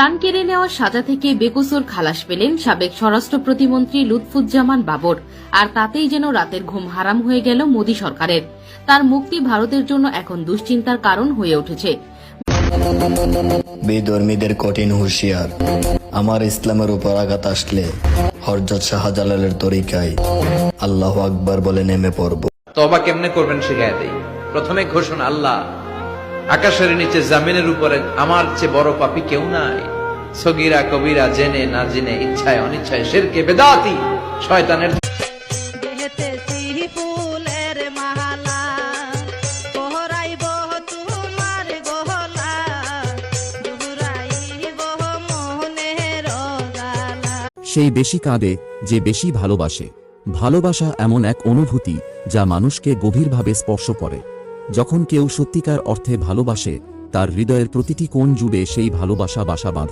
প্রাণ কেড়ে নেওয়ার সাজা থেকে বেকসুর খালাস পেলেন সাবেক স্বরাষ্ট্র প্রতিমন্ত্রী লুৎফুজ্জামান বাবর। আর তাতেই যেন রাতের ঘুম হারাম হয়ে গেল মোদী সরকারের। তার মুক্তি ভারতের জন্য এখন দুশ্চিন্তার কারণ হয়ে উঠেছে। বেধর্মীদের কঠিন হুঁশিয়ার, আমার ইসলামের উপর আঘাত আসলে হযরত শাহজালালের তরিকায় আল্লাহু আকবার বলে নেমে পড়ব। তওবা কেমনে করবেন শিখায়া দেই। প্রথমে ঘোষণা, আল্লাহ আকাশের নিচে জমিনের উপরে আমার চেয়ে বড় পাপী কেউ নাই। সগীরা কবিরা, জেনে না জেনে, ইচ্ছায় অনিচ্ছায়, শিরকে বেদাতি, শয়তানের সেই বেশি কাঁদে যে বেশি ভালোবাসে। ভালোবাসা এমন এক অনুভূতি যা মানুষকে গভীরভাবে স্পর্শ করে। যখন কেউ সত্যিকার অর্থে ভালোবাসে, তার হৃদয়ের প্রতিটি কোণ জুড়ে সেই ভালোবাসা বাসা বাঁধে।